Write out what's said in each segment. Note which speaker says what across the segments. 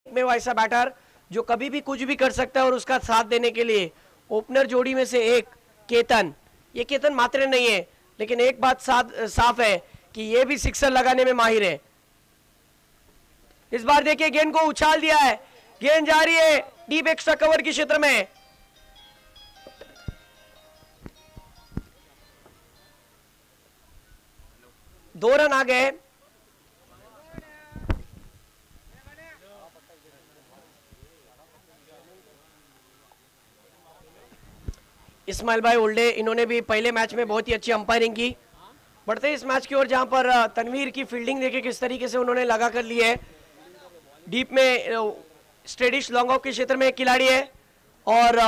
Speaker 1: में वैसा बैटर जो कभी भी कुछ भी कर सकता है और उसका साथ देने के लिए ओपनर जोड़ी में से एक केतन। ये केतन मात्र नहीं है, लेकिन एक बात साफ है कि ये भी सिक्सर लगाने में माहिर है। इस बार देखिए गेंद को उछाल दिया है, गेंद जा रही है डीप एक्स्ट्रा कवर के क्षेत्र में। दो रन आ गए। इस्माइल भाई ओल्डे, इन्होंने भी पहले मैच में बहुत ही अच्छी अंपायरिंग की। बढ़ते इस मैच की ओर जहां पर तनवीर की फील्डिंग देखे किस तरीके से उन्होंने लगा कर ली है। डीप में स्ट्रेडिश लॉन्ग ऑफ के क्षेत्र में एक खिलाड़ी है और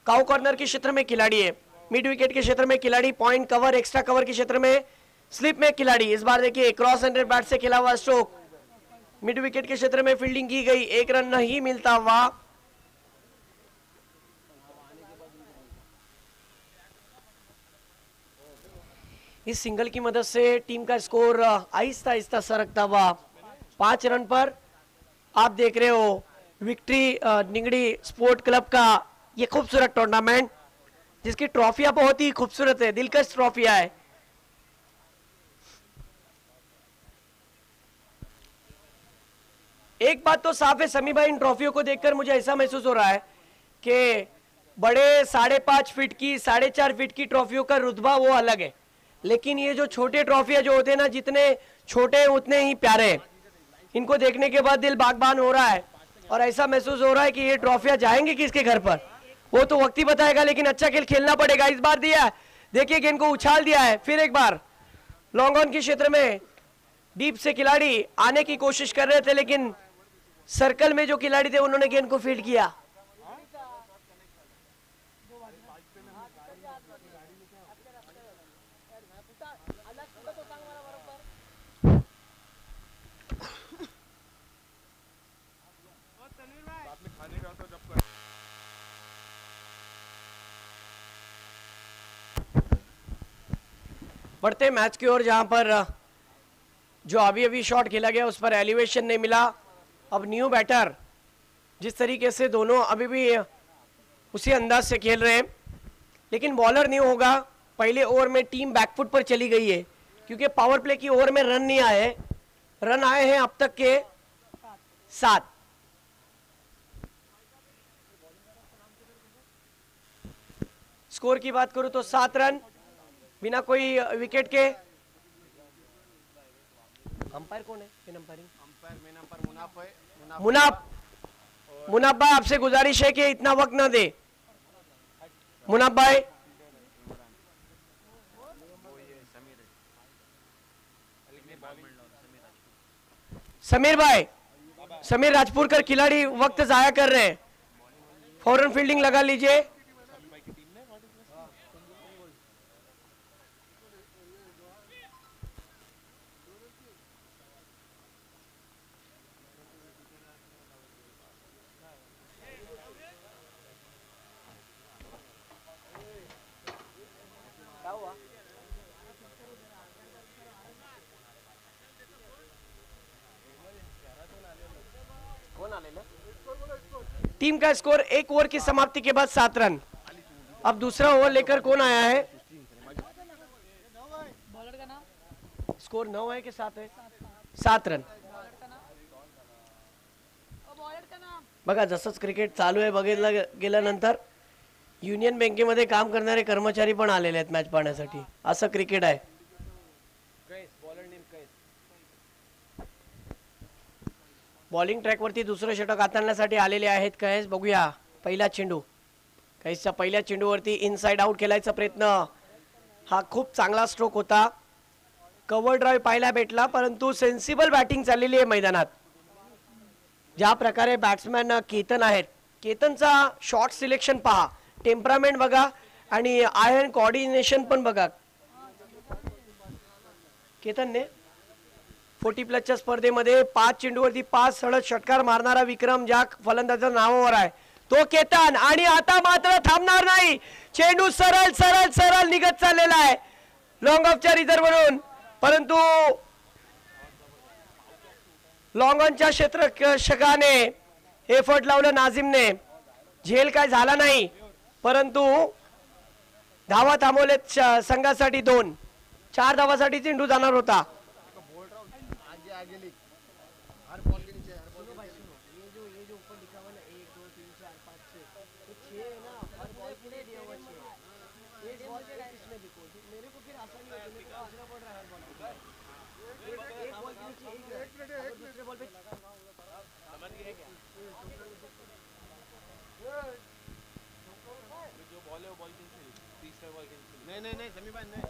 Speaker 1: काउ कॉर्नर के क्षेत्र में खिलाड़ी है। मिड विकेट के क्षेत्र में खिलाड़ी, पॉइंट कवर एक्स्ट्रा कवर के क्षेत्र में स्लिप में खिलाड़ी। इस बार देखिए क्रॉस हैंडेड बैट से खेला हुआ स्ट्रोक, मिड विकेट के क्षेत्र में फील्डिंग की गई, एक रन नहीं मिलता हुआ। इस सिंगल की मदद से टीम का स्कोर आहिस्ता आहिस्ता सरकता हुआ 5 रन पर। आप देख रहे हो विक्ट्री निगड़ी स्पोर्ट क्लब का ये खूबसूरत टूर्नामेंट, जिसकी ट्रॉफियां बहुत ही खूबसूरत है, दिलकश ट्रॉफियां है। एक बात तो साफ है समी भाई, इन ट्रॉफियों को देखकर मुझे ऐसा महसूस हो रहा है कि बड़े 5.5 फीट की 4.5 फीट की ट्रॉफियों का रुतबा वो अलग है, लेकिन ये जो छोटे ट्रॉफियां जो होते हैं ना, जितने छोटे उतने ही प्यारे हैं। इनको देखने के बाद दिल बागबान हो रहा है और ऐसा महसूस हो रहा है कि ये ट्रॉफियां जाएंगी किसके घर पर, वो तो वक्त ही बताएगा, लेकिन अच्छा खेल खेलना पड़ेगा। इस बार दिया, देखिए गेंद को उछाल दिया है, फिर एक बार लॉन्ग ऑन के क्षेत्र में डीप से खिलाड़ी आने की कोशिश कर रहे थे, लेकिन सर्कल में जो खिलाड़ी थे उन्होंने गेंद को फील्ड किया। बढ़ते मैच की ओर, जहां पर जो अभी शॉट खेला गया उस पर एलिवेशन नहीं मिला। अब न्यू बैटर जिस तरीके से दोनों अभी भी उसी अंदाज से खेल रहे हैं, लेकिन बॉलर न्यू होगा। पहले ओवर में टीम बैकफुट पर चली गई है क्योंकि पावर प्ले की ओवर में रन नहीं आए। रन आए हैं अब तक के 7। स्कोर की बात करूं तो 7 रन बिना कोई विकेट के। अंपायर कौन है? मुनाफ भाई, आपसे गुजारिश है कि इतना वक्त ना दे। मुनाफ भाई, समीर भाई, समीर राजपुरकर खिलाड़ी वक्त जाया कर रहे हैं, फौरन फील्डिंग लगा लीजिए। टीम का स्कोर एक ओवर की समाप्ति के बाद 7 रन। अब दूसरा ओवर लेकर कौन आया है? स्कोर 9 है कि 7 है? 7 रन। बघा जसंच क्रिकेट चालू आहे बघितलं गेल्यानंतर युनियन बँकेमध्ये काम करणारे कर्मचारी पण आलेले आहेत मॅच पाहण्यासाठी। असं क्रिकेट आहे। बॉलिंग ट्रॅकवरती दुसरं षटक हाताळण्यासाठी आलेले आहेत कैस। बघूया पहिला चेंडू, कैसच्या पहिल्या चेंडूवरती इनसाइड आउट खेळायचा प्रयत्न, हा खूप चांगला स्ट्रोक होता। कव्हर ड्राइव्ह पाहायला भेटला, परंतु सेन्सिबल बॅटिंग चाललेली आहे मैदानात। ज्या प्रकारे बॅट्समॅन केतन आहेत, केतनचा शॉट सिलेक्शन पहा, टेम्परामेंट बघा आणि आयर्न कोऑर्डिनेशन पण बघा। केतनने 40+ स्पर्धेमध्ये 5 चेंडूवरती 5 सलग षटकार मारणारा विक्रम ज्या फलंदाजाच्या नावावर आहे तो केतन, आणि आता मात्र थांबणार नाही। चेंडू सरळ सरळ सरळ निघत चाललेला आहे लॉंग ऑफच्या रिझर्व्हवरून, परंतु लॉंग ऑनच्या क्षेत्ररक्षकाने एफर्ट लावलं नाझीमने, झेल काय झाला नाही, परंतु धावा थांबवलेत संघासाठी 2. 4 धावासाठी चेंडू जाणार होता.
Speaker 2: नहीं समी भाई नहीं.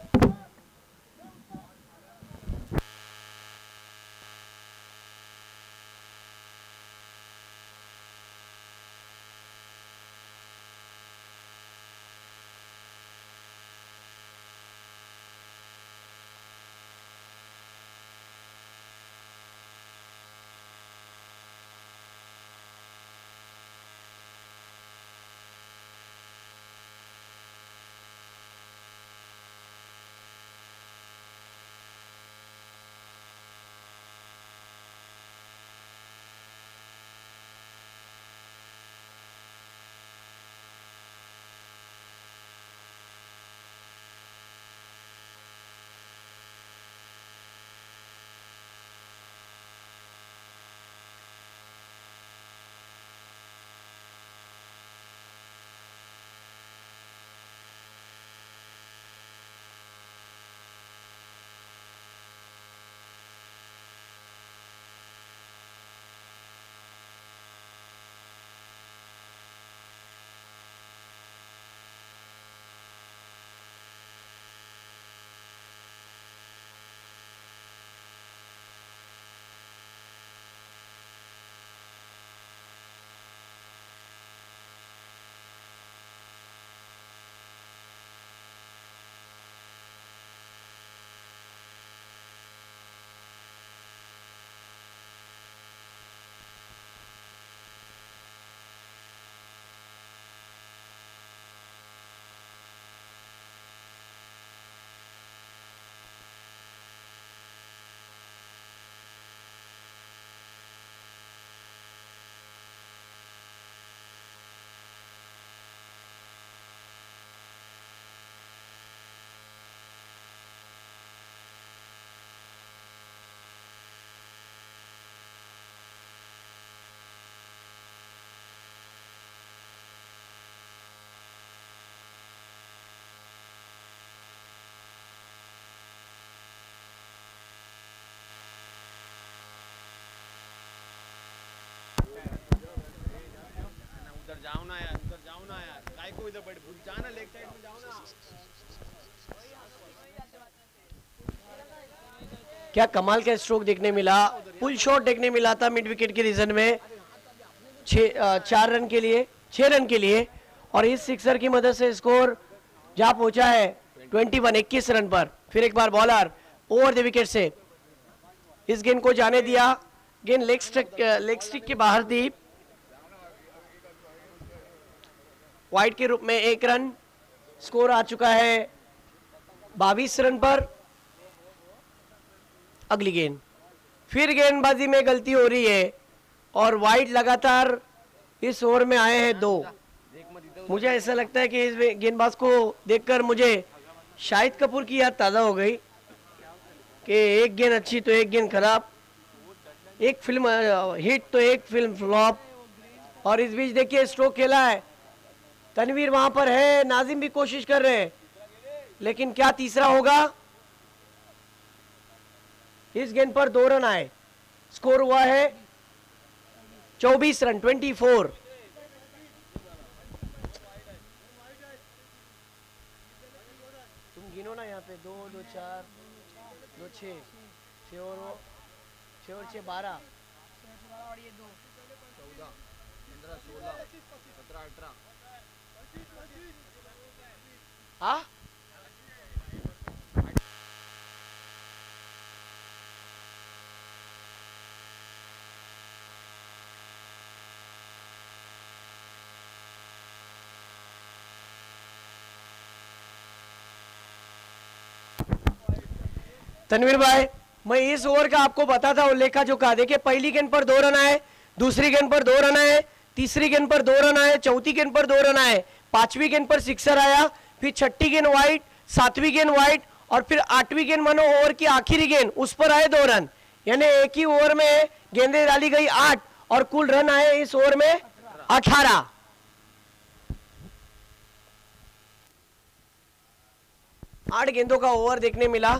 Speaker 2: उधर जाओ ना यार, काय को इधर बैठ, भूल जाना, लेग साइड में जाओ ना.
Speaker 1: क्या कमाल का स्ट्रोक देखने मिला, पुल शॉट देखने मिला था मिड विकेट के रीजन में 6 रन के लिए और इस सिक्सर की मदद से स्कोर जा पहुंचा है 21 रन पर. फिर एक बार बॉलर ओवर द विकेट से इस गेंद को जाने दिया. गेंद लेग स्टिक के बाहर थी. वाइड के रूप में 1 रन. स्कोर आ चुका है 22 रन पर. अगली गेंद, फिर गेंदबाजी में गलती हो रही है और वाइड लगातार इस ओवर में आए हैं 2. मुझे ऐसा लगता है कि इस गेंदबाज को देखकर मुझे शाहिद कपूर की याद ताज़ा हो गई कि एक गेंद अच्छी तो एक गेंद खराब, एक फिल्म हिट तो एक फिल्म फ्लॉप. और इस बीच देखिए स्ट्रोक खेला है, तनवीर वहां पर है, नाजिम भी कोशिश कर रहे हैं, लेकिन क्या तीसरा होगा. इस गेंद पर 2 रन आए. स्कोर हुआ है 24 रन 24. तुम गिनो ना यहाँ पे 2 2 4 2 6 6 और 6 12
Speaker 2: और ये 2 14 15 16 17 18.
Speaker 1: हाँ तनवीर भाई मैं इस ओवर का आपको बताता हूँ लेखा जोखा। देखिए पहली गेंद पर 2 रन आए, दूसरी गेंद पर 2 रन आए, तीसरी गेंद पर 2 रन आए, चौथी गेंद पर 2 रन आए, पांचवी गेंद पर सिक्सर आया, फिर छठी गेंद वाइड, सातवीं गेंद वाइड, और फिर आठवीं गेंद मानो ओवर की आखिरी गेंद उस पर आए 2 रन। यानी एक ही ओवर में गेंदें डाली गई 8 और कुल रन आए इस ओवर में 18। आठ गेंदों का ओवर देखने मिला।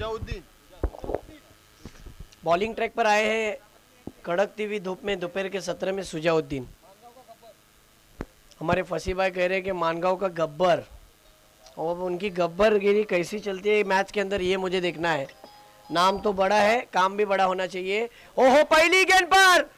Speaker 2: सुजाउद्दीन
Speaker 1: बॉलिंग ट्रैक पर आए हैं कड़कती हुई धूप में दोपहर के 17 में सुजाउद्दीन। हमारे फसी भाई कह रहे हैं कि मानगांव का गब्बर, और उनकी गब्बरगिरी कैसी चलती है मैच के अंदर ये मुझे देखना है। नाम तो बड़ा है, काम भी बड़ा होना चाहिए। ओहो पहली गेंद पर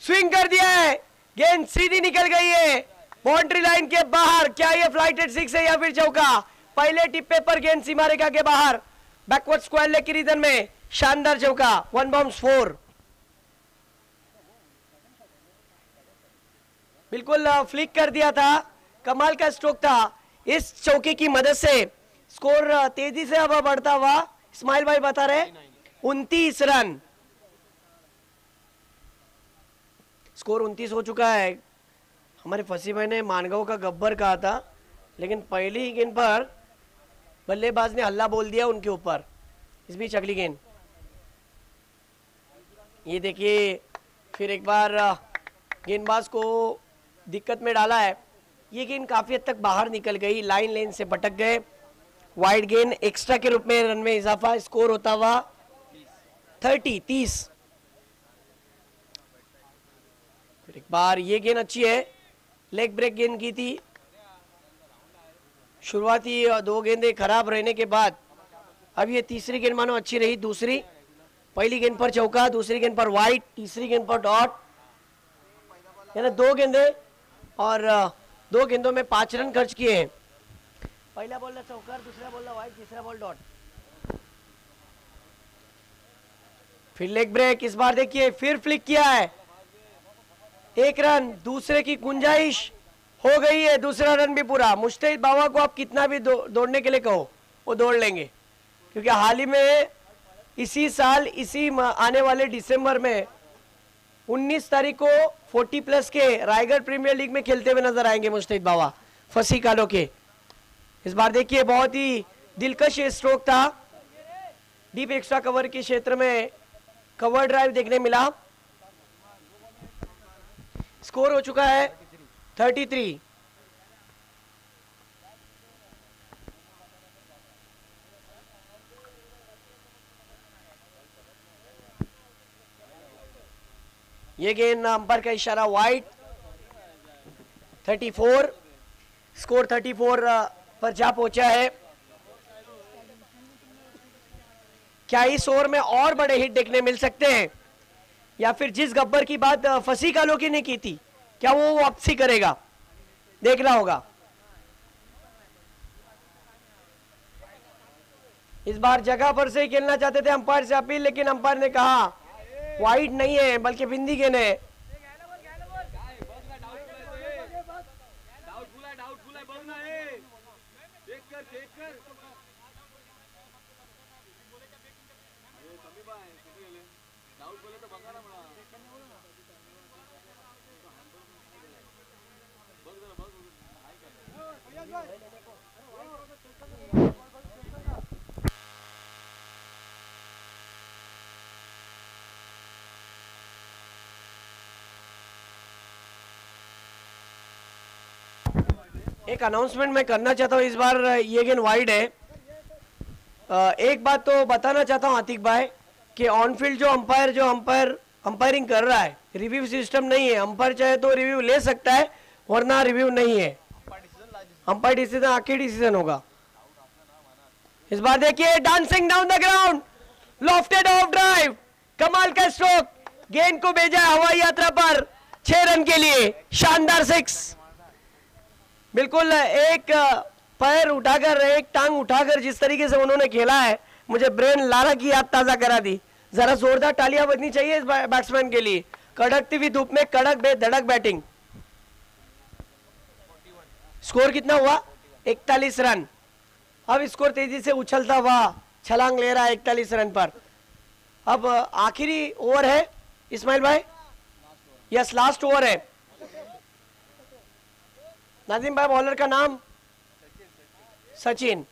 Speaker 1: स्विंग कर दिया है, गेंद सीधी निकल गई है बाउंड्री लाइन के बाहर। क्या ये फ्लाइटेड 6 है या फिर चौका? पहले टिप्पे पर गेंद सीमा रेखा के बाहर, बैकवर्ड स्क्वायर लेग की रीजन में शानदार चौका, 1 बाउंस 4। बिल्कुल फ्लिक कर दिया था, कमाल का स्ट्रोक था। इस चौके की मदद से स्कोर तेजी से अब बढ़ता हुआ, इस्माइल भाई बता रहे 29 रन, स्कोर 29 हो चुका है। हमारे फसी भाई ने मानगांव का गब्बर कहा था, लेकिन पहली ही गेंद पर बल्लेबाज ने हल्ला बोल दिया उनके ऊपर। इस बीच अगली गेंद, ये देखिए फिर एक बार गेंदबाज को दिक्कत में डाला है। ये गेंद काफी हद तक बाहर निकल गई, लाइन लेन से भटक गए। वाइड गेंद एक्स्ट्रा के रूप में रन में इजाफा, स्कोर होता हुआ 30। फिर एक बार ये गेंद अच्छी है, लेग ब्रेक गेंद की थी। शुरुआती 2 गेंदें खराब रहने के बाद अब ये तीसरी गेंद मानो अच्छी रही। दूसरी, पहली गेंद पर चौका, दूसरी गेंद पर वाइड, तीसरी गेंद पर डॉट, यानी 2 गेंदें और 2 गेंदों में 5 रन खर्च किए हैं। पहला बॉल चौका, दूसरा बॉल वाइड, तीसरा बॉल डॉट। फिर लेग ब्रेक, इस बार देखिए फिर फ्लिक किया है, 1 रन, दूसरे की गुंजाइश हो गई है, दूसरा रन भी पूरा। मुश्ताहिद बाबा को आप कितना भी दौड़ने के लिए कहो वो दौड़ लेंगे, क्योंकि हाल ही में इसी साल इसी आने वाले दिसंबर में 19 तारीख को 40+ के रायगढ़ प्रीमियर लीग में खेलते हुए नजर आएंगे मुश्ताहिद बाबा फसी कालो के। इस बार देखिए बहुत ही दिलकश स्ट्रोक था, डीप एक्स्ट्रा कवर के क्षेत्र में कवर ड्राइव देखने मिला। स्कोर हो चुका है 33। ये गेंद अंपायर का इशारा वाइड, 34, स्कोर 34 पर जा पहुंचा है। क्या इस ओवर में और बड़े हिट देखने मिल सकते हैं, या फिर जिस गब्बर की बात फसी कालोकी ने की थी क्या वो वापसी करेगा, देखना होगा। इस बार जगह पर से खेलना चाहते थे अंपायर से अपील, लेकिन अंपायर ने कहा वाइड नहीं है बल्कि बिंदी गेंद है। एक अनाउंसमेंट मैं करना चाहता हूँ, इस बार ये गेंद वाइड है। एक बात तो बताना चाहता हूँ आतिक भाई कि ऑन फील्ड जो अंपायरिंग कर रहा है, रिव्यू सिस्टम नहीं है। अंपायर चाहे तो रिव्यू ले सकता है, वरना रिव्यू नहीं है। अंपायर डिसीजन आखिरी डिसीजन होगा। इस बार देखिए dancing down the ground, lofted of drive, कमाल का स्ट्रोक, गेंद को भेजा हवाई यात्रा पर 6 रन के लिए, शानदार 6। बिल्कुल एक पैर उठाकर, एक टांग उठाकर जिस तरीके से उन्होंने खेला है, मुझे ब्रेन लारा की याद ताजा करा दी। जरा जोरदार तालियां बजनी चाहिए इस बैट्समैन के लिए। कड़कती हुई धूप में कड़क बेधड़क बैटिंग। स्कोर कितना हुआ? 41 रन। अब स्कोर तेजी से उछलता हुआ छलांग ले रहा है 41 रन पर। अब आखिरी ओवर है इस्माइल भाई, यस लास्ट ओवर है। नाजिम भाई बॉलर का नाम सचिन,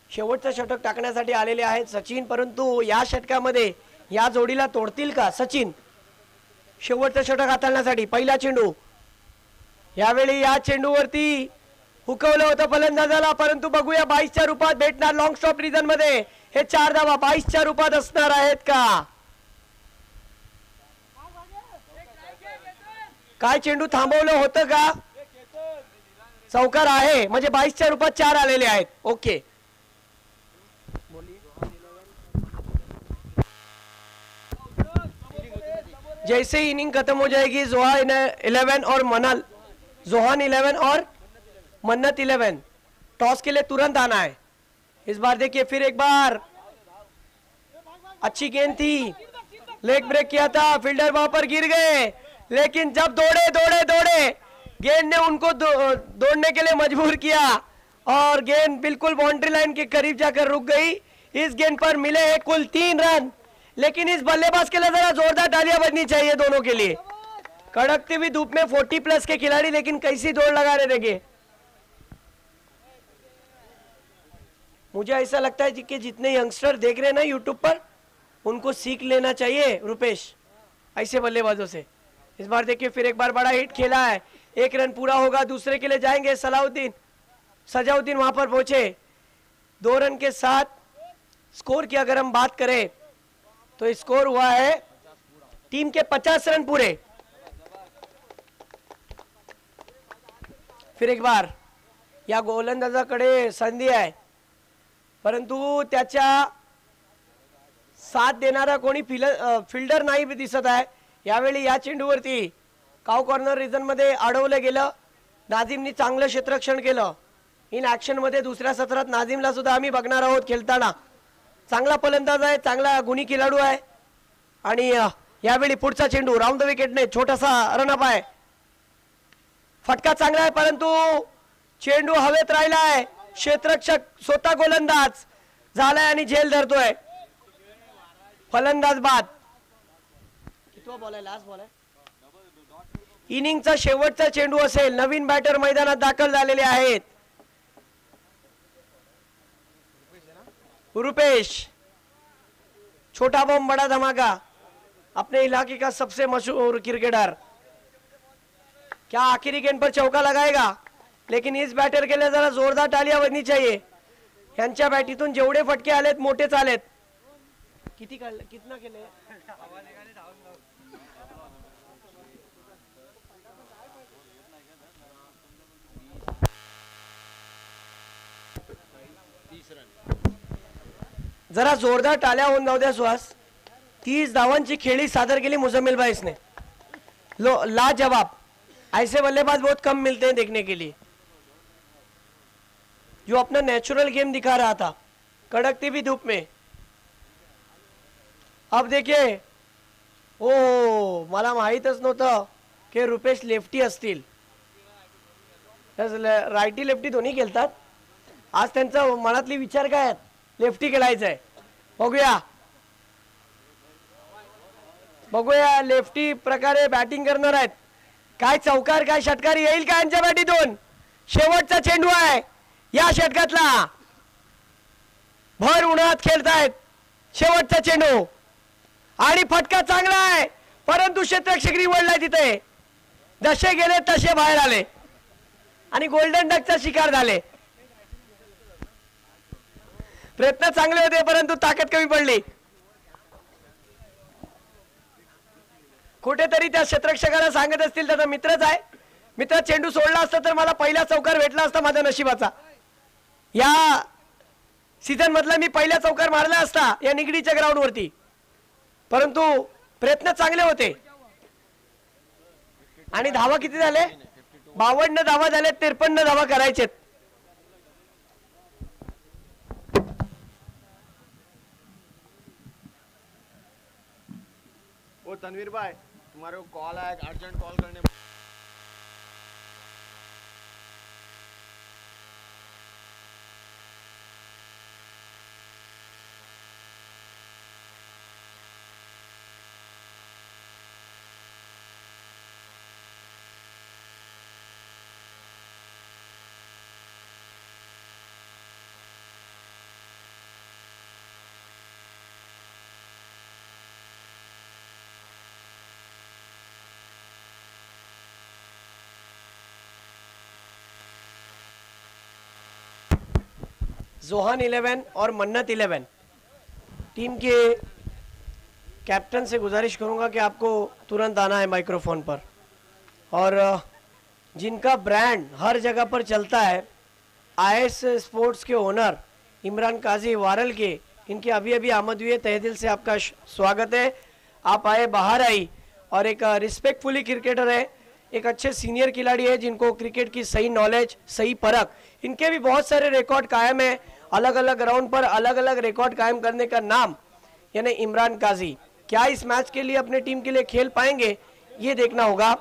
Speaker 1: शेवटचं षटक टाकण्यासाठी आलेले आहेत सचिन, परंतु या षटकामध्ये या जोडीला तोडतील का सचिन? शेवटचं षटक हाताळण्यासाठी पहिला चेंडू, यावेळी या चेंडूवरती हुकवलं होतं फलंदाजाला, परंतु बघूया 22च्या रूपात भेटणार लॉंग स्टॉप रिझन मध्ये हे 4 धावा 22च्या रूपात असणार आहेत का? काय चेंडू थांबवलं होतं का? चौकार आहे, म्हणजे 22च्या रूपात 4 आलेले आहेत। ओके, जैसे ही इनिंग खत्म हो जाएगी जोहान 11 और मनल, जोहान 11 और मन्नत 11 टॉस के लिए तुरंत आना है। इस बार देखिए फिर एक बार अच्छी गेंद थी, लेग ब्रेक किया था, फील्डर वहां पर गिर गए, लेकिन जब दौड़े दौड़े दौड़े गेंद ने उनको दौड़ने के लिए मजबूर किया और गेंद बिल्कुल बाउंड्री लाइन के करीब जाकर रुक गई। इस गेंद पर मिले हैं कुल 3 रन, लेकिन इस बल्लेबाज के लिए जरा जोरदार तालियां बजनी चाहिए दोनों के लिए। कड़कती हुई धूप में 40 प्लस के खिलाड़ी, लेकिन कैसी दौड़ लगा रहे देखिए। मुझे ऐसा लगता है कि जितने यंगस्टर देख रहे हैं ना यूट्यूब पर, उनको सीख लेना चाहिए रुपेश ऐसे बल्लेबाजों से। इस बार देखिए फिर एक बार बड़ा हिट खेला है, 1 रन पूरा होगा, दूसरे के लिए जाएंगे सजाउद्दीन वहां पर पहुंचे 2 रन के साथ। स्कोर की अगर हम बात करें तो स्कोर हुआ है टीम के 50 रन पूरे। फिर एक बार या गोलंदाजाकडे संधी आहे, परंतु त्याच्या साथ देणारा कोणी फिल्डर नाही दिसत आहे। यावेळी या चेंडूवरती काव कॉर्नर रिजन मध्ये अडवलं गेलं, नाझीमनी चांगलं क्षेत्ररक्षण केलं। इन ऍक्शन मध्ये दुसऱ्या सत्रात नाझीमला सुद्धा आम्ही बघणार आहोत खेळताना। चांगला फलंदाज आहे, चांगला गुणी खेळाडू आहे। आणि यावेळी पुढचा चेंडू राउंड द विकेटने छोटासा रनअप आहे, फटका चांगला आहे, परंतु चेंडू हवेत राहिला आहे। क्षेत्ररक्षक स्वतः गोलंदाज झालाय आणि झेल धरतोय। फलंदाज बाद, कितवा बॉल आहे? लास्ट बॉल आहे। इनिंगचा शेवटचा चेंडू असेल। नवीन बॅटर मैदानात दाखल झालेले आहेत। रुपेश, छोटा बम बड़ा धमाका, अपने इलाके का सबसे मशहूर क्रिकेटर, क्या आखिरी गेंद पर चौका लगाएगा? लेकिन इस बैटर के लिए जरा जोरदार तालियां बजनी चाहिए। यांच्या बॅटीतून जेवढे फटके आलेत मोठेच आलेत। कितना केले? जरा जोरदार टाळ्या होऊन जाऊ द्या सुहास। 30 धावांची खेळी सादर केली मुजम्मिल भाई इसने, लाजवाब। ऐसे बल्लेबाज बहुत कम मिलते हैं देखने के लिए, जो अपना नेचुरल गेम दिखा रहा था कड़कती भी धूप में। अब देखिए, ओ मला माहीतच नव्हतं की रुपेश लेफ्टी असतील। रायटी लेफ्टी दोन्ही खेळतात। आज त्यांचा मनातली विचार काय आहेत? लेफ्टी खेळायचं आहे। बघूया लेफ्टी प्रकारे बॅटिंग करणार आहेत। काय चौकार काय षटकार येईल का यांच्या बॅटीतून? शेवटचा चेंडू आहे या षटकातला, भर उन्हात खेळतायत। शेवटचा चेंडू आणि फटका चांगला आहे, परंतु क्षेत्ररक्षक निवडलाय तिथे। जसे गेले तसे बाहेर आले आणि गोल्डन डकचा शिकार झाले। प्रयत्न चांगले होते, परंतु ताकद कमी पडली। कुठेतरी त्या क्षेत्ररक्षकाला सांगत असतील त्याचा मित्रच आहे, मित्र चेंडू सोडला असता तर मला पहिला चौकार भेटला असता माझ्या नशिबाचा। या सीझन मधला मी पहिला चौकार मारला असता या निगडीच्या ग्राउंड वरती, परंतु प्रयत्न चांगले होते आणि धावा किती झाले 52 धावा झाले 53 धावा करायचे
Speaker 3: ओ तनवीर भाई तुम्हारे को कॉल आया अर्जेंट कॉल करने
Speaker 1: जोहान 11 और मन्नत 11 टीम के कैप्टन से गुजारिश करूंगा कि आपको तुरंत आना है माइक्रोफोन पर और जिनका ब्रांड हर जगह पर चलता है आईएस स्पोर्ट्स के ओनर इमरान काजी वारल के इनकी अभी अभी आमद हुई है तहे दिल से आपका स्वागत है आप आए बाहर आई और एक रिस्पेक्टफुली क्रिकेटर है एक अच्छे सीनियर खिलाड़ी है जिनको क्रिकेट की सही नॉलेज सही परख इनके भी बहुत सारे रिकॉर्ड कायम है अलग अलग ग्राउंड पर अलग अलग रिकॉर्ड कायम करने का नाम यानी इमरान काजी क्या इस मैच के लिए अपने टीम के लिए खेल पाएंगे ये देखना होगा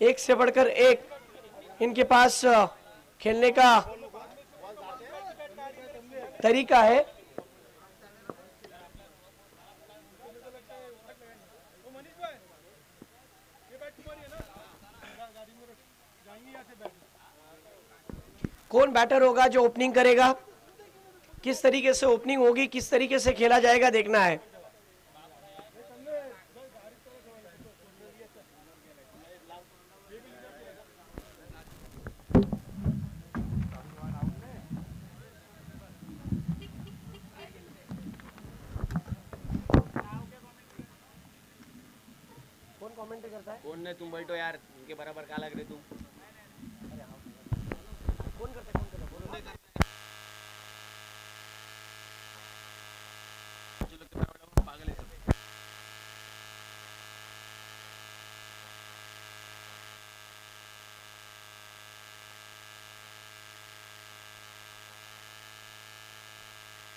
Speaker 1: एक से बढ़कर एक इनके पास खेलने का तरीका है कौन बैटर होगा जो ओपनिंग करेगा किस तरीके से ओपनिंग होगी किस तरीके से खेला जाएगा देखना है कौन कमेंट्री करता है
Speaker 3: कौन ने तुम बैठो यार इनके बराबर क्या लग रहे तुम
Speaker 1: कौन करता है बोलो
Speaker 3: पागल है सब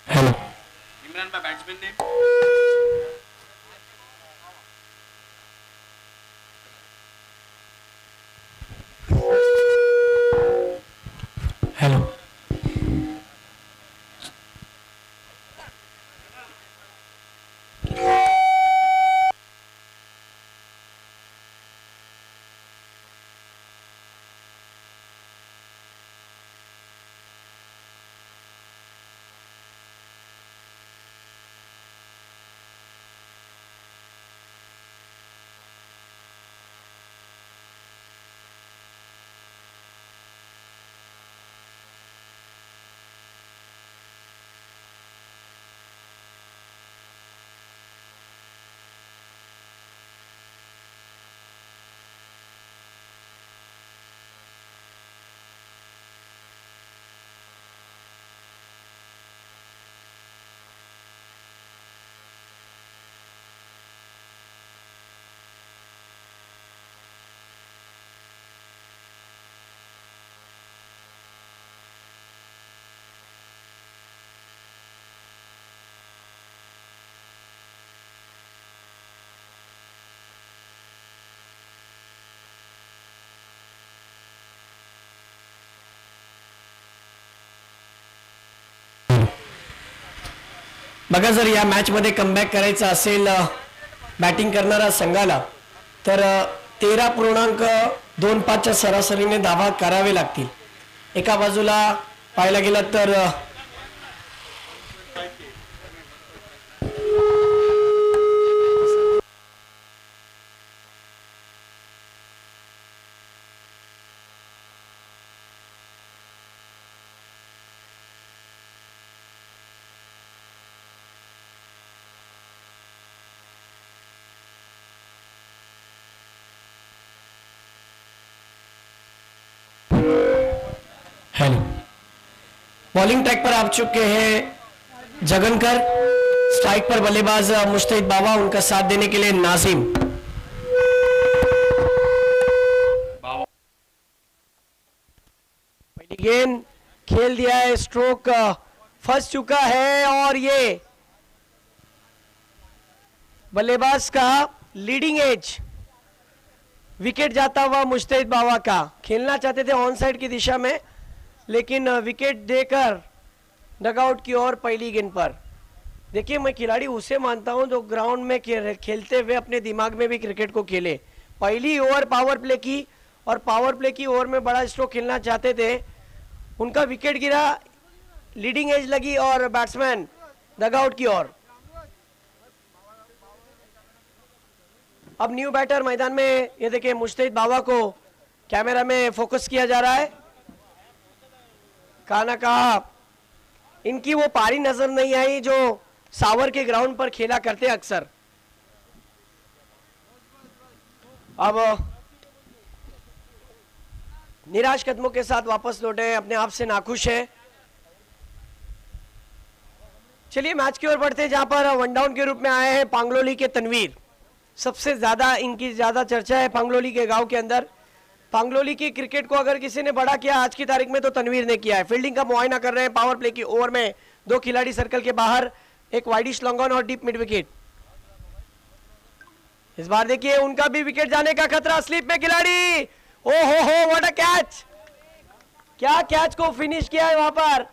Speaker 1: हेलो
Speaker 3: इमरान भाई बैट्समैन ने
Speaker 1: हेलो बघा जर या मॅच मध्ये कमबॅक करायचं असेल बॅटिंग करणारा संघाला तर 13.25 च्या सरासरीने धावा करावे लागतील एका बाजूला पाहायला गेलं तर हेलो बॉलिंग ट्रैक पर आ चुके हैं जगनकर स्ट्राइक पर बल्लेबाज मुस्तैद बाबा, उनका साथ देने के लिए नाजिम। पहली गेंद खेल दिया है, स्ट्रोक फंस चुका है और ये बल्लेबाज का लीडिंग एज विकेट जाता हुआ मुस्तैद बाबा का। खेलना चाहते थे ऑन साइड की दिशा में, लेकिन विकेट देकर डगआउट की ओर पहली गेंद पर। देखिए, मैं खिलाड़ी उसे मानता हूं जो ग्राउंड में खेलते हुए अपने दिमाग में भी क्रिकेट को खेले। पहली ओवर पावर प्ले की और पावर प्ले की ओवर में बड़ा स्ट्रोक खेलना चाहते थे, उनका विकेट गिरा, लीडिंग एज लगी और बैट्समैन डगआउट की ओर। अब न्यू बैटर मैदान में, ये देखिए मुस्तैद बाबा को कैमरा में फोकस किया जा रहा है। कहा ना कहा इनकी वो पारी नजर नहीं आई जो सावर के ग्राउंड पर खेला करते अक्सर। अब निराश कदमों के साथ वापस लौटे, अपने आप से नाखुश है। चलिए मैच की ओर बढ़ते हैं, जहां पर वन डाउन के रूप में आए हैं पांगलोली के तनवीर। सबसे ज्यादा इनकी ज्यादा चर्चा है पांगलोली के गांव के अंदर। पांगलोली की क्रिकेट को अगर किसी ने बड़ा किया आज की तारीख में तो तनवीर ने किया है। फील्डिंग का मुआयना कर रहे हैं, पावर प्ले की ओवर में दो खिलाड़ी सर्कल के बाहर, एक वाइडिश लॉन्ग ऑन और डीप मिड विकेट। इस बार देखिए उनका भी विकेट जाने का खतरा, स्लिप में खिलाड़ी, ओ हो व्हाट अ कैच, क्या कैच को फिनिश किया है वहां पर।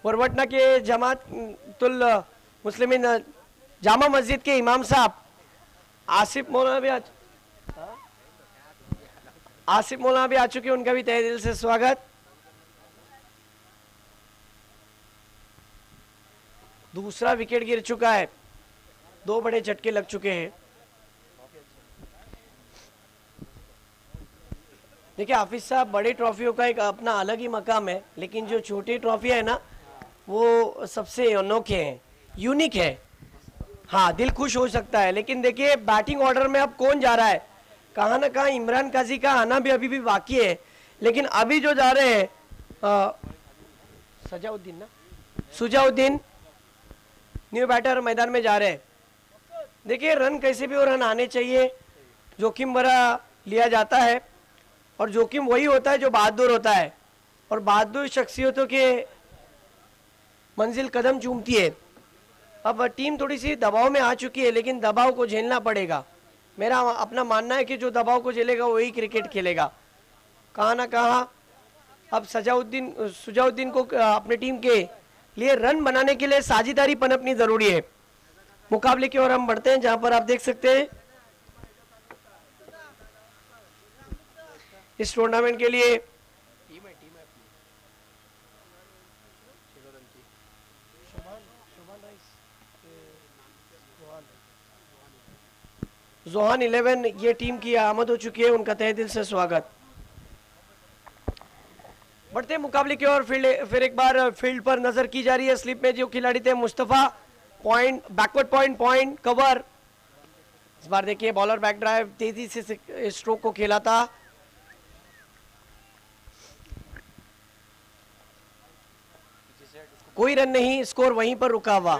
Speaker 1: वरवटना के जमातुल मुस्लिमीन जामा मस्जिद के इमाम साहब आसिफ मौलाना भी आ चुके हैं, उनका भी तहे दिल से स्वागत। दूसरा विकेट गिर चुका है, दो बड़े झटके लग चुके हैं। देखिए हाफिज साहब, बड़े ट्रॉफियों का एक अपना अलग ही मकाम है, लेकिन जो छोटी ट्रॉफी है ना वो सबसे अनोखे हैं, यूनिक है। हाँ, दिल खुश हो सकता है, लेकिन देखिए बैटिंग ऑर्डर में अब कौन जा रहा है। कहाँ ना कहाँ इमरान काजी का आना भी अभी भी बाकी है, लेकिन अभी जो जा रहे हैं सुजाउद्दीन न्यू बैटर मैदान में जा रहे हैं। देखिए रन कैसे भी, और रन आने चाहिए, जोखिम भरा लिया जाता है और जोखिम वही होता है जो बहादुर होता है, और बहादुर शख्सियतों के मंजिल कदम चूमती है। अब टीम थोड़ी सी दबाव में आ चुकी है, लेकिन दबाव को झेलना पड़ेगा। मेरा अपना मानना है कि जो दबाव को झेलेगा वही क्रिकेट खेलेगा। कहाँ ना कहाँ अब सुजाउद्दीन को अपने टीम के लिए रन बनाने के लिए साझेदारी पनपनी जरूरी है। मुकाबले की ओर हम बढ़ते हैं, जहां पर आप देख सकते हैं इस टूर्नामेंट के लिए जोहान 11 ये टीम की आमद हो चुकी है, उनका तहे दिल से स्वागत। बढ़ते मुकाबले की ओर फिर एक बार फील्ड पर नजर की जा रही है। स्लिप में जो खिलाड़ी थे Mustafa, point backward point cover. इस बार देखिए बॉलर बैक ड्राइव तेजी से स्ट्रोक को खेला था। कोई रन नहीं, स्कोर वहीं पर रुका हुआ।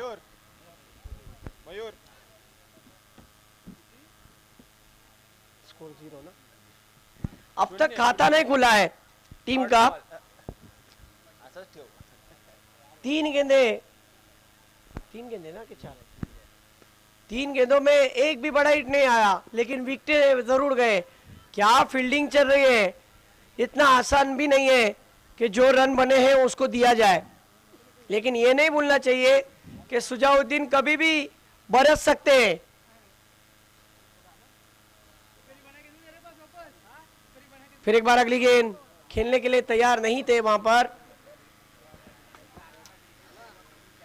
Speaker 1: स्कोर 0 ना, अब तक खाता नहीं खुला है टीम का। तीन गेंदे ना कि 4? 3 गेंदों में एक भी बड़ा हिट नहीं आया, लेकिन विकेट जरूर गए। क्या फील्डिंग चल रही है, इतना आसान भी नहीं है कि जो रन बने हैं उसको दिया जाए। लेकिन ये नहीं भूलना चाहिए कि सुजाउद्दीन कभी भी बरस सकते हैं। फिर एक बार अगली गेंद खेलने के लिए तैयार नहीं थे वहां पर,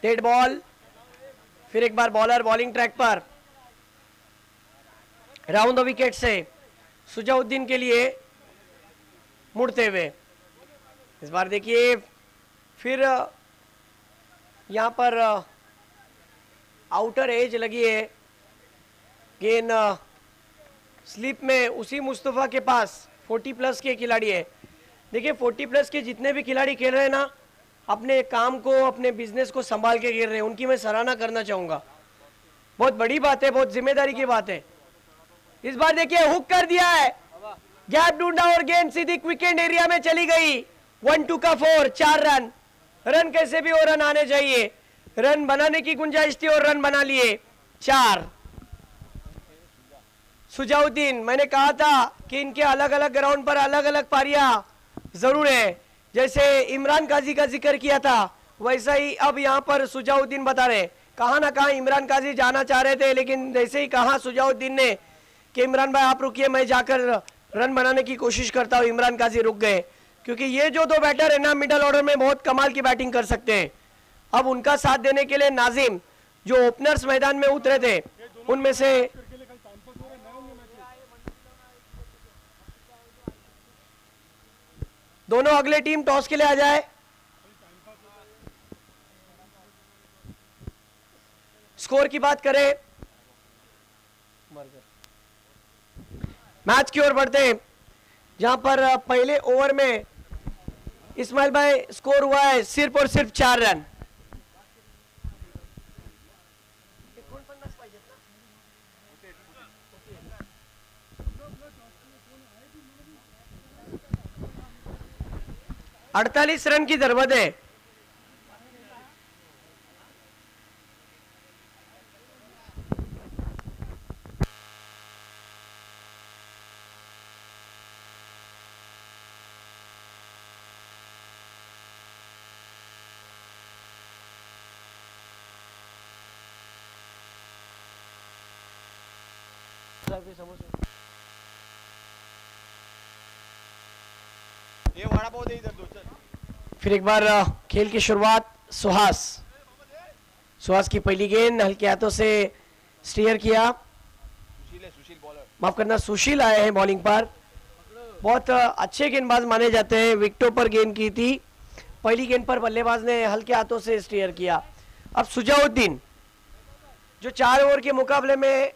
Speaker 1: डेड बॉल। फिर एक बार बॉलर बॉलिंग ट्रैक पर, राउंड द विकेट से सुजाउद्दीन के लिए मुड़ते हुए। इस बार देखिए फिर यहां पर आउटर एज लगी है, गेंद स्लिप में उसी मुस्तफा के पास 40 प्लस के खिलाड़ी है। देखिए 40 प्लस के जितने भी खिलाड़ी खेल रहे हैं ना, अपने काम को, अपने बिजनेस को संभाल के खेल रहे हैं, उनकी मैं सराहना करना चाहूंगा। बहुत बड़ी बात है, बहुत जिम्मेदारी की बात है। इस बार देखिए हुक कर दिया है, गैप ढूंढा और गेंद सीधी विकेट एरिया में चली गई। 1-2 का 4, 4 रन। रन कैसे भी हो, रन आने चाहिए। रन बनाने की गुंजाइश थी और रन बना लिए 4। सुजाउद्दीन, मैंने कहा था कि इनके अलग अलग ग्राउंड पर अलग अलग पारियां जरूर है। जैसे इमरान काजी का जिक्र किया था, वैसा ही अब यहाँ पर सुजाउद्दीन बता रहे, कहाँ ना कहाँ इमरान काजी जाना चाह रहे थे, लेकिन जैसे ही कहा सुजाउद्दीन ने कि इमरान भाई आप रुकिए, मैं जाकर रन बनाने की कोशिश करता हूँ, इमरान काजी रुक गए। क्योंकि ये जो 2 बैटर है ना, मिडल ऑर्डर में बहुत कमाल की बैटिंग कर सकते हैं। अब उनका साथ देने के लिए नाजिम, जो ओपनर्स मैदान में उतरे थे, उनमें से दोनों अगले टीम टॉस के लिए आ जाए। स्कोर की बात करें, मैच की ओर बढ़ते हैं, जहां पर पहले ओवर में इस्माइल भाई स्कोर हुआ है सिर्फ और सिर्फ 4 रन। अड़तालीस रन की जरूरत है।
Speaker 3: ये वड़ा पाव दे इधर दो चल।
Speaker 1: फिर एक बार खेल की शुरुआत सुहास की पहली गेंद हल्के हाथों से स्टीयर किया।
Speaker 3: सुशील बॉलर,
Speaker 1: माफ करना, सुशील आए हैं बॉलिंग पर। बहुत अच्छे गेंदबाज माने जाते हैं, विकेटों पर गेंद की थी। पहली गेंद पर बल्लेबाज ने हल्के हाथों से स्टीयर किया। अब सुजाउद्दीन, जो 4 ओवर के मुकाबले में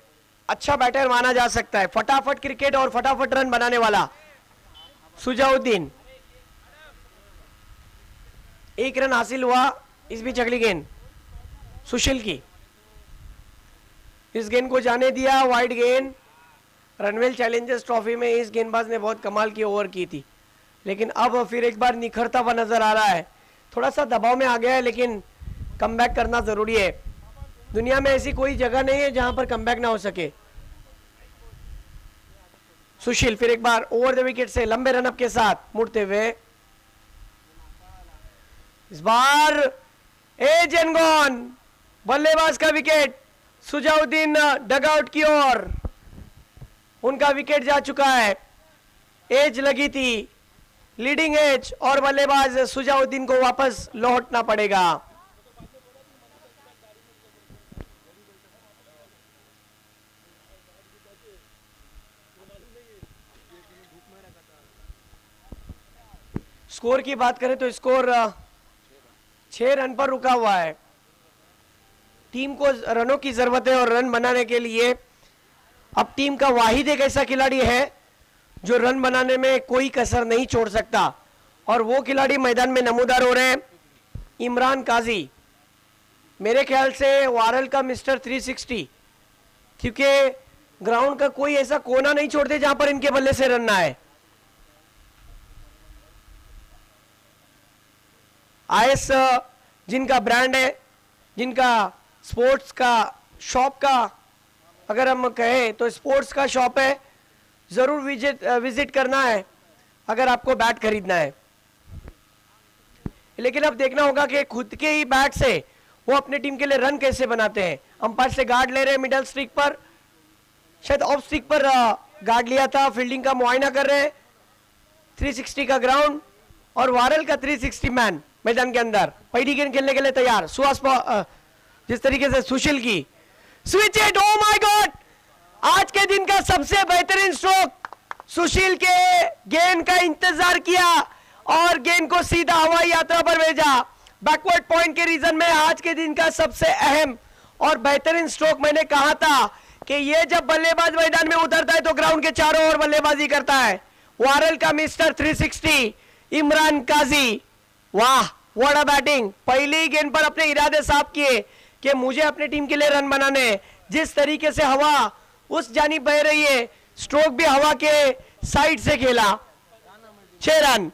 Speaker 1: अच्छा बैटर माना जा सकता है, फटाफट क्रिकेट और फटाफट रन बनाने वाला सुजाउद्दीन। 1 रन हासिल हुआ। इस बीच अगली गेंद सुशील की, इस गेंद को जाने दिया, वाइड गेंद। रनवेल चैलेंजर्स ट्रॉफी में इस गेंदबाज ने बहुत कमाल की ओवर की थी, लेकिन अब फिर एक बार निखरता हुआ नजर आ रहा है। थोड़ा सा दबाव में आ गया है, लेकिन कमबैक करना जरूरी है। दुनिया में ऐसी कोई जगह नहीं है जहां पर कमबैक ना हो सके। सुशील फिर एक बार ओवर द विकेट से लंबे रनअप के साथ मुड़ते हुए, इस बार एज एंड गॉन, बल्लेबाज का विकेट। सुजाउद्दीन डगआउट की ओर, उनका विकेट जा चुका है। एज लगी थी, लीडिंग एज, और बल्लेबाज सुजाउद्दीन को वापस लौटना पड़ेगा। स्कोर की बात करें तो स्कोर 6 रन पर रुका हुआ है। टीम को रनों की जरूरत है, और रन बनाने के लिए अब टीम का वाहिद एक ऐसा खिलाड़ी है जो रन बनाने में कोई कसर नहीं छोड़ सकता, और वो खिलाड़ी मैदान में नमूदार हो रहे हैं, इमरान काजी। मेरे ख्याल से वारल का मिस्टर 360, क्योंकि ग्राउंड का कोई ऐसा कोना नहीं छोड़ते जहां पर इनके बल्ले से रन ना आए। आईएस जिनका ब्रांड है, जिनका स्पोर्ट्स का शॉप का, अगर हम कहें तो स्पोर्ट्स का शॉप है, जरूर विजिट करना है अगर आपको बैट खरीदना है। लेकिन अब देखना होगा कि खुद के ही बैट से वो अपने टीम के लिए रन कैसे बनाते हैं। अंपायर से गार्ड ले रहे हैं, मिडल स्ट्रिक पर, शायद ऑफ स्ट्रिक पर गार्ड लिया था, फील्डिंग का मुआयना कर रहे हैं। 360 का ग्राउंड और वारल का 360 मैन मैदान के अंदर। पहली गेंद खेलने के लिए तैयार। सुहास जिस तरीके से सुशील की switch it, oh my God, आज के दिन का सबसे बेहतरीन स्ट्रोक। सुशील के गेंद का इंतजार किया और गेंद को सीधा हवाई यात्रा पर भेजा। बैकवर्ड पॉइंट के रीजन में आज के दिन का सबसे अहम और बेहतरीन स्ट्रोक। मैंने कहा था कि ये जब बल्लेबाज मैदान में उतरता है तो ग्राउंड के चारों ओर बल्लेबाजी करता है। वारल का मिस्टर 360 इमरान काजी, वाह व्हाट अ बैटिंग, पहले ही गेंद पर अपने इरादे साफ किए कि मुझे अपने टीम के लिए रन बनाने। जिस तरीके से हवा उस जानिब बह रही है, स्ट्रोक भी हवा के साइड से खेला, 6 रन।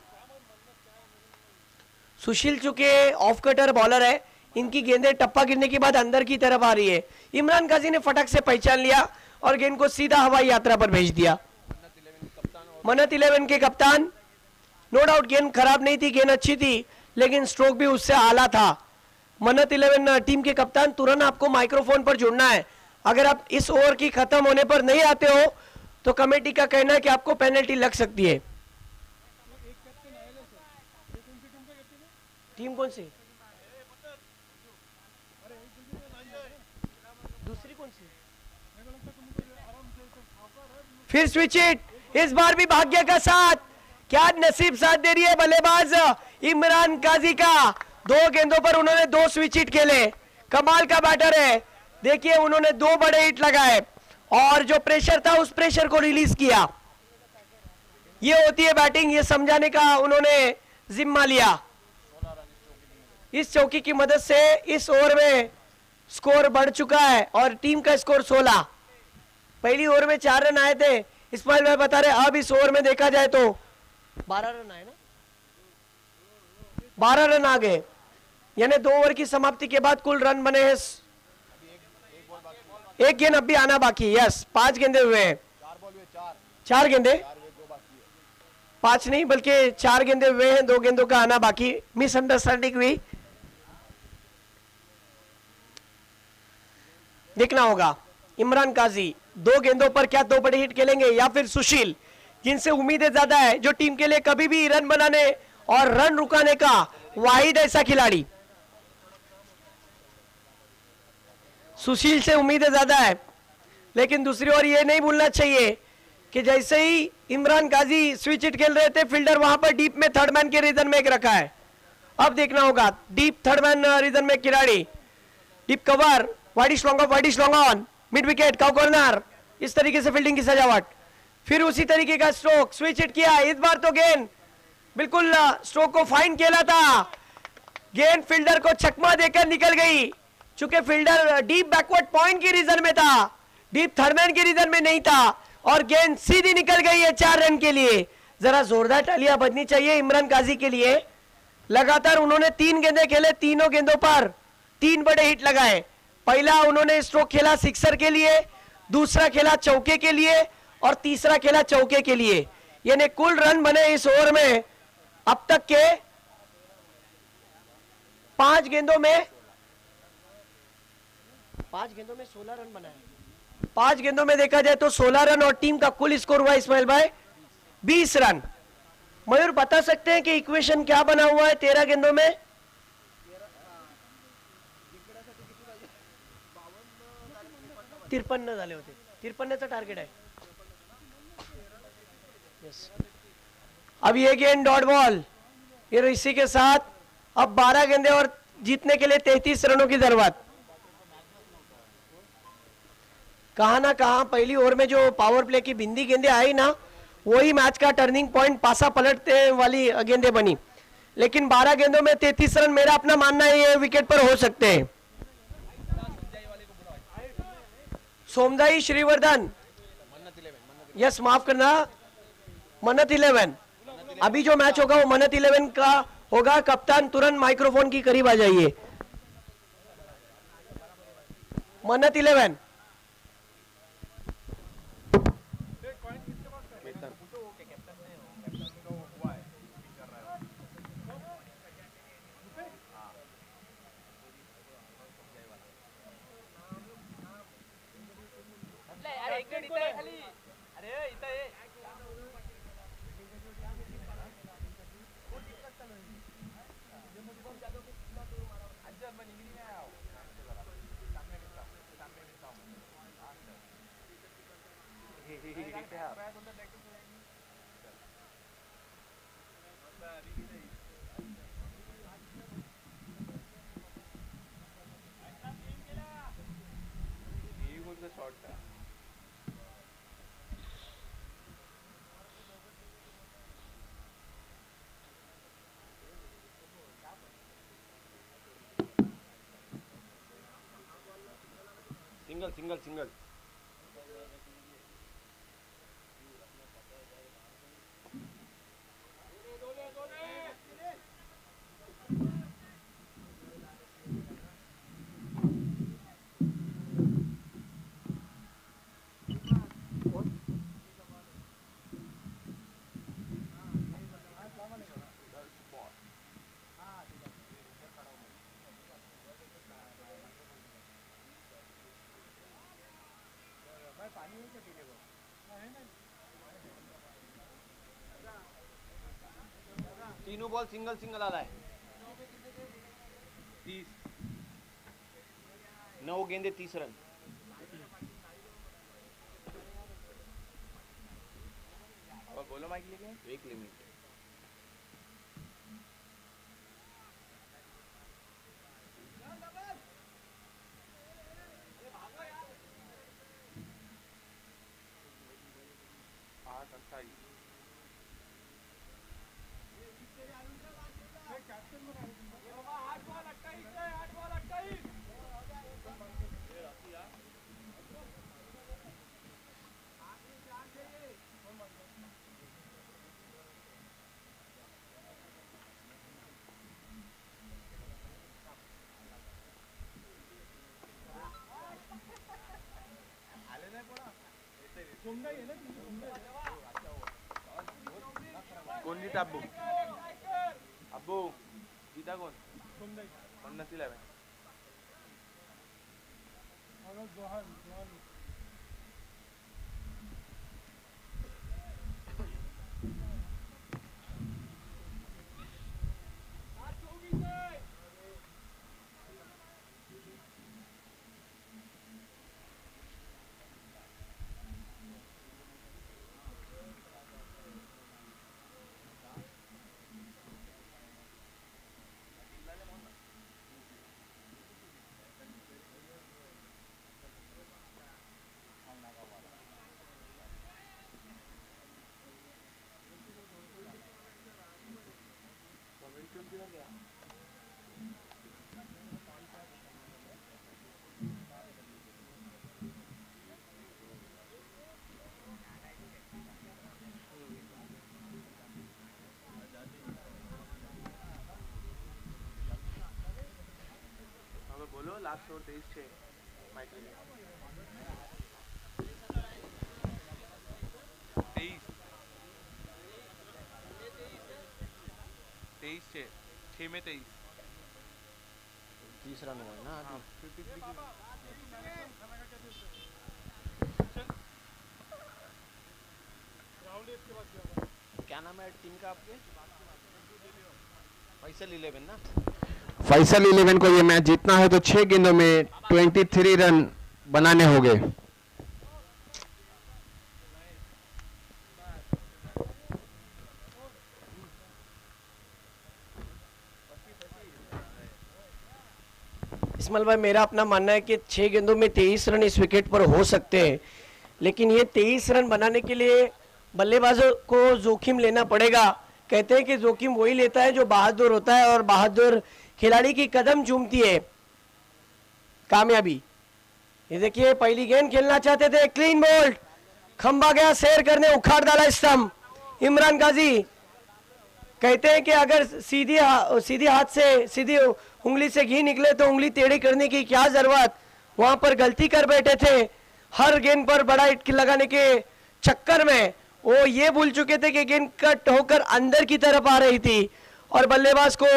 Speaker 1: सुशील चुके ऑफ कटर बॉलर है, इनकी गेंदें टप्पा गिरने के बाद अंदर की तरफ आ रही है। इमरान काजी ने फटक से पहचान लिया और गेंद को सीधा हवाई यात्रा पर भेज दिया। मन्नत 11 के कप्तान, नो डाउट गेंद खराब नहीं थी, गेंद अच्छी थी, लेकिन स्ट्रोक भी उससे आला था। मन्नत 11 टीम के कप्तान, तुरंत आपको माइक्रोफोन पर जुड़ना है। अगर आप इस ओवर की खत्म होने पर नहीं आते हो तो कमेटी का कहना है कि आपको पेनल्टी लग सकती है। टीम कौन सी? दूसरी कौन सी? फिर स्विच इट, इस बार भी भाग्य का साथ, क्या नसीब साथ दे रही है बल्लेबाज इमरान काजी का। 2 गेंदों पर उन्होंने 2 स्विच हिट खेले, कमाल का बैटर है। देखिए उन्होंने 2 बड़े हिट लगाए और जो प्रेशर था उस प्रेशर को रिलीज किया। ये होती है बैटिंग, ये समझाने का उन्होंने जिम्मा लिया। इस चौकी की मदद से इस ओवर में स्कोर बढ़ चुका है और टीम का स्कोर 16। पहली ओवर में 4 रन आए थे, इस्माइल भाई बता रहे अब इस ओवर में देखा जाए तो 12 रन आए ना, 12 रन आ गए, यानी 2 ओवर की समाप्ति के बाद कुल रन बने हैं। एक गेंद अब भी आना बाकी। यस, 5 गेंदे हुए हैं, 4 गेंदे, 5 नहीं बल्कि 4 गेंदे हुए हैं, 2 गेंदों का आना बाकी। मिसअंडरस्टैंडिंग हुई, देखना होगा। इमरान काजी 2 गेंदों पर क्या 2 बड़े हिट खेलेंगे या फिर सुशील, जिनसे उम्मीदें ज्यादा है, जो टीम के लिए कभी भी रन बनाने और रन रुकाने का वाहिद ऐसा खिलाड़ी। सुशील से उम्मीदें ज्यादा है, लेकिन दूसरी ओर ये नहीं भूलना चाहिए कि जैसे ही इमरान काजी स्विच हिट खेल रहे थे, फील्डर वहां पर डीप में थर्ड मैन के रीजन में एक रखा है। अब देखना होगा, डीप थर्ड मैन रीजन में खिलाड़ी, deep cover, wide long on, mid wicket, cow corner, इस तरीके से फील्डिंग की सजावट। फिर उसी तरीके का स्ट्रोक, स्विच हिट किया, इस बार तो गेंद बिल्कुल स्ट्रोक को फाइन खेला था, गेंद फील्डर को चकमा देकर निकल गई। चूंकि फील्डर डीप बैकवर्ड पॉइंट की रीजन में था, डीप थर्डमैन की रीजन में नहीं था, और गेंद सीधी निकल गई है 4 रन के लिए। जरा जोरदार तालियां बजनी चाहिए इमरान काजी के लिए। लगातार उन्होंने 3 गेंदे खेले, तीनों गेंदों पर 3 बड़े हिट लगाए। पहला उन्होंने स्ट्रोक खेला सिक्सर के लिए, दूसरा खेला चौके के लिए और तीसरा खेला चौके के लिए। यानी कुल रन बने इस ओवर में अब तक के 5 गेंदों में 16 रन बनाए। 5 गेंदों में देखा जाए तो 16 रन और टीम का कुल स्कोर हुआ इस्माइल भाई 20 रन। मयूर बता सकते हैं कि इक्वेशन क्या बना हुआ है 13 गेंदों में? 53 झाले होते, 53चा टार्गेट आहे। यस, अब ये गेंद डॉट बॉल, ये इसी के साथ अब 12 गेंदे और जीतने के लिए 33 रनों की जरूरत। कहां ना कहां पहली ओवर में जो पावर प्ले की बिंदी गेंदे आई ना, वही मैच का टर्निंग पॉइंट, पासा पलटते वाली गेंदे बनी। लेकिन 12 गेंदों में 33 रन मेरा अपना मानना है ये विकेट पर हो सकते हैं। सोमदाई श्रीवर्धन, यस माफ करना, मन्नत 11। अभी जो मैच होगा वो मन्नत 11 का होगा। कप्तान तुरंत माइक्रोफोन की करीब आ जाइए। मन्नत 11,
Speaker 3: सिंगल सिंगल सिंगल तीनों बॉल सिंगल सिंगल आ रहा है 30 9 गेंदे 30 रन
Speaker 4: अब बोलो माइक लेके
Speaker 3: एक लिमिट
Speaker 4: आठ 28 कौन जीता अब्बू अब्बू जीता कौन पन्नास 11 बोलो लास्ट ओवर 23 छे माइक ले 23 छे 6 में 23
Speaker 3: 30 रन हुआ है ना
Speaker 4: हाँ,
Speaker 3: क्या नाम है टीम का आपके फैसल 11 ना फैसल 11 को ये मैच जीतना है तो 6 गेंदों में 23 रन बनाने होंगे
Speaker 1: इस्माइल भाई मेरा अपना मानना है कि 6 गेंदों में 23 रन इस विकेट पर हो सकते हैं, लेकिन ये 23 रन बनाने के लिए बल्लेबाजों को जोखिम लेना पड़ेगा। कहते हैं कि जोखिम वही लेता है जो बहादुर होता है, और बहादुर खिलाड़ी की कदम चूमती है कामयाबी। ये देखिए पहली गेंद खेलना चाहते थे, क्लीन बोल्ड, खंबा गया शेर करने, उखाड़ डाला स्टंप। इमरान गाजी कहते हैं कि अगर सीधी हाथ से सीधी उंगली से घी निकले तो उंगली टेढ़ी करने की क्या जरूरत, वहां पर गलती कर बैठे थे। हर गेंद पर बड़ा हिट लगाने के चक्कर में वो ये भूल चुके थे कि गेंद कट होकर अंदर की तरफ आ रही थी, और बल्लेबाज को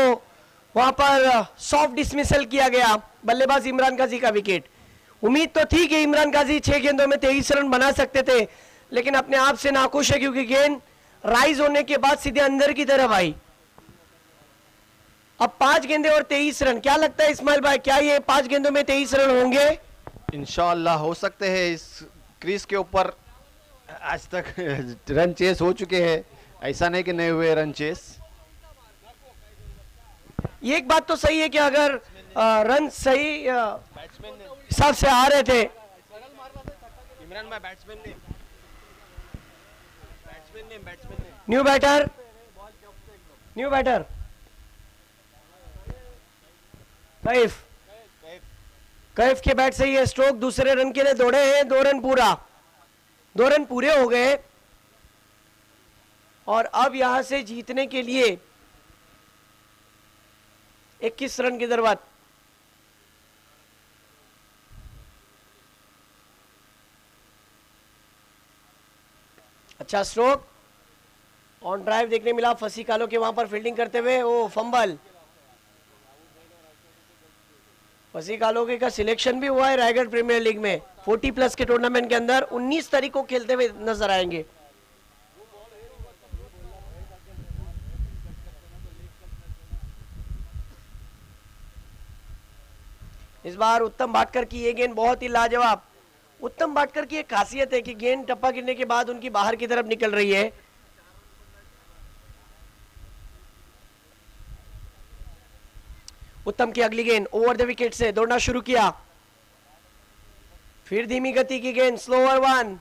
Speaker 1: वहां पर सॉफ्ट डिसमिसल किया गया। बल्लेबाज इमरान गाजी का विकेट। उम्मीद तो थी कि इमरान गाजी 6 गेंदों में 23 रन बना सकते थे, लेकिन अपने आप से नाखुश है क्योंकि गेंद राइज होने के बाद सीधे अंदर की तरफ आई। अब 5 गेंदे और 23 रन। क्या लगता है इस्माइल भाई, क्या ये 5 गेंदों में 23 रन होंगे?
Speaker 3: इंशाअल्लाह हो सकते हैं। इस क्रीज के ऊपर आज तक रन चेस हो चुके हैं, ऐसा नहीं कि नहीं हुए रन चेस।
Speaker 1: ये एक बात तो सही है कि अगर रन सही हिसाब से आ रहे थे।
Speaker 3: इमरान भाई बैट्समैन ने
Speaker 1: न्यू बैटर कैफ कैफ के बैट से ये स्ट्रोक दूसरे रन के लिए दौड़े हैं, 2 रन पूरा, 2 रन पूरे हो गए और अब यहां से जीतने के लिए 21 रन की जरूरत। अच्छा स्ट्रोक, ऑन ड्राइव देखने मिला फसी कालो के वहां पर फील्डिंग करते हुए, ओ फंबल। फसी कालोगे का सिलेक्शन भी हुआ है रायगढ़ प्रीमियर लीग में 40+ के टूर्नामेंट के अंदर, 19 तारीख को खेलते हुए नजर आएंगे। इस बार उत्तम भाटकर की ये गेंद बहुत ही लाजवाब। उत्तम भाटकर की एक खासियत है कि गेंद टप्पा गिरने के बाद उनकी बाहर की तरफ निकल रही है। उत्तम की अगली गेंद ओवर द विकेट से दौड़ना शुरू किया, फिर धीमी गति की गेंद, स्लोअर वन,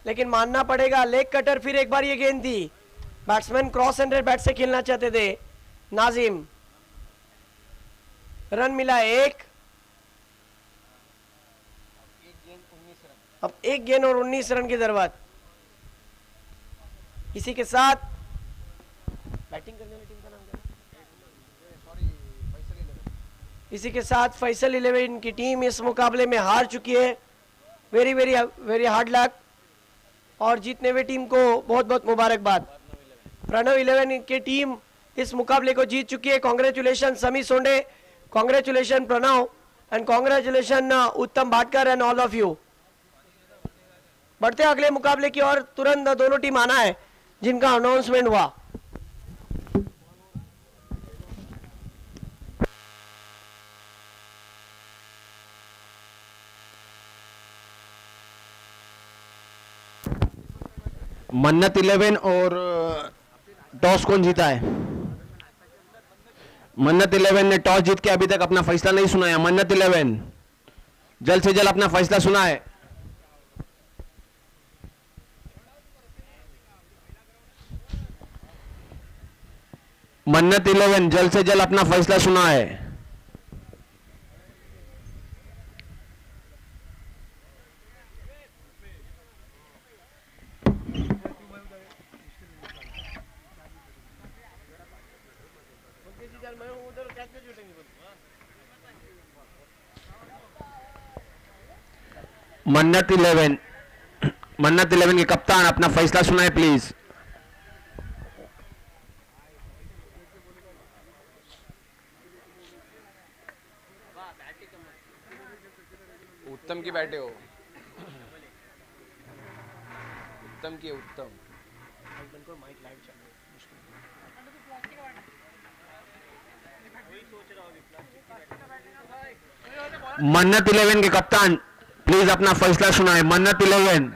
Speaker 1: लेकिन मानना पड़ेगा लेग कटर फिर एक बार ये गेंद थी। बैट्समैन क्रॉस हैंडेड बैट से खेलना चाहते थे नाजिम। रन मिला 1, अब 1 गेंद और 19 रन की जरूरत। इसी के साथ बैटिंग करने वाली टीम का नाम क्या है? इसी के साथ फैसल 11 की टीम इस मुकाबले में हार चुकी है। Very very very hard luck, और जीतने हुए टीम को बहुत बहुत मुबारकबाद। प्रणव 11 की टीम इस मुकाबले को जीत चुकी है। Congratulation Sami Sonde, congratulation Pranav, and congratulation Uttam Bhatkar and all of you. बढ़ते अगले मुकाबले की ओर, तुरंत दोनों टीम आना है जिनका अनाउंसमेंट हुआ।
Speaker 3: मन्नत 11 और टॉस कौन जीता है? मन्नत 11 ने टॉस जीत के अभी तक अपना फैसला नहीं सुनाया। मन्नत 11 जल्द से जल्द अपना फैसला सुनाए। मन्नत 11 जल्द से जल्द अपना फैसला सुनाए। मन्नत 11 के कप्तान अपना फैसला सुनाए प्लीज।
Speaker 2: उत्तम की बैठे हो, उत्तम की उत्तम।
Speaker 3: मन्नत 11 के कप्तान प्लीज अपना फैसला सुनाए। मन्नत 11।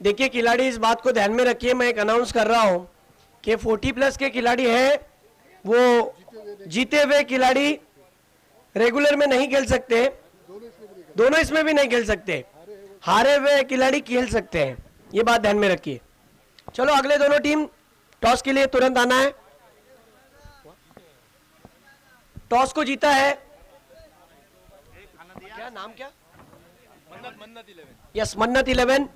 Speaker 1: देखिए खिलाड़ी, इस बात को ध्यान में रखिए, मैं एक अनाउंस कर रहा हूं कि 40+ के खिलाड़ी है वो जीते हुए खिलाड़ी रेगुलर में नहीं खेल सकते, दोनों इसमें भी नहीं खेल सकते, हारे हुए खिलाड़ी खेल सकते हैं, ये बात ध्यान में रखिए। चलो अगले दोनों टीम टॉस के लिए तुरंत आना है। टॉस को जीता है, क्या नाम क्या?
Speaker 2: मन्नत 11।
Speaker 1: यस, मन्नत 11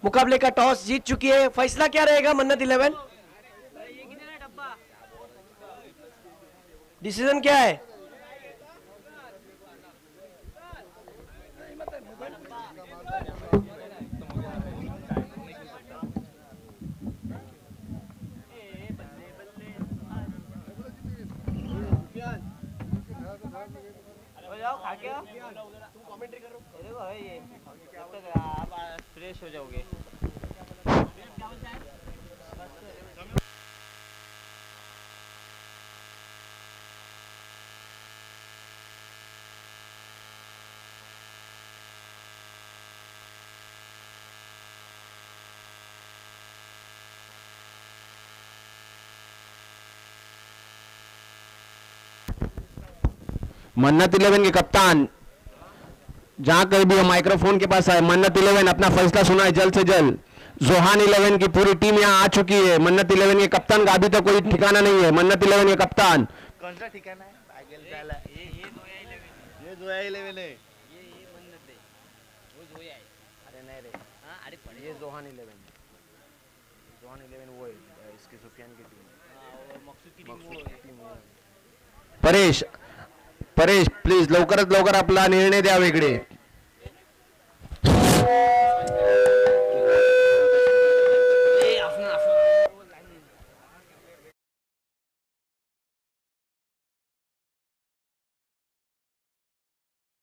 Speaker 1: मुकाबले का टॉस जीत चुकी है। फैसला क्या रहेगा मन्नत 11? डिसीजन क्या है?
Speaker 2: फ्रेश हो जाओगे।
Speaker 3: मन्नत 11 के कप्तान जहां कहीं भी माइक्रोफोन के पास आए, मन्नत 11 अपना फैसला सुनाए जल्द से जल्द।
Speaker 5: जोहान 11 की पूरी टीम यहाँ आ चुकी है। मन्नत 11 के कप्तान का अभी तक कोई ठिकाना नहीं है। मन्नत 11 के कप्तान
Speaker 3: कौन सा ठिकाना है? पागल साला। ये जोया 11 है।
Speaker 2: ये मन्नत है, वो जोया है।
Speaker 3: अरे नहीं रे,
Speaker 2: हाँ अरे पड़े
Speaker 3: ये जोहान 11 है। जोहान 11 वो है इसके सुफियान की टीम है।
Speaker 2: और मकसूद की टीम वो है।
Speaker 5: परेश परेश प्लीज लवकरात लवकर आपला निर्णय द्यावा इकडे।